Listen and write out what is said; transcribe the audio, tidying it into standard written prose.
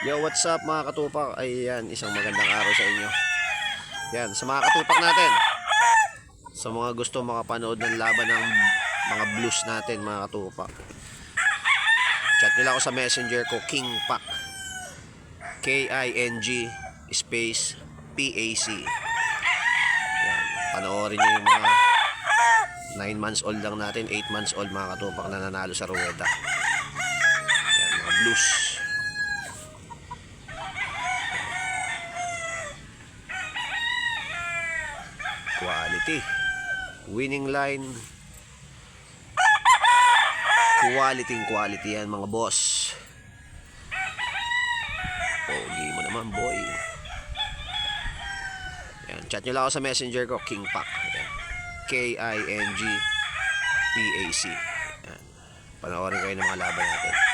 Yo, what's up mga katupak? Ayan, isang magandang araw sa inyo. Yan, sa mga katupak natin, sa mga gusto makapanood ng laban ng mga blues natin mga katupak, chat nila ako sa messenger ko, King Pak, King space PAC. Yan, panoorin nyo yung mga 9 months old lang natin, 8 months old mga katupak na nanalo sa ruweta. Yan, mga blues. Quality, winning line, quality yan mga boss. Pogi mo naman boy. Yan, chat nyo lang ako sa messenger ko, King Pak. King PAC. Yan, panoorin kayo ng mga laban natin.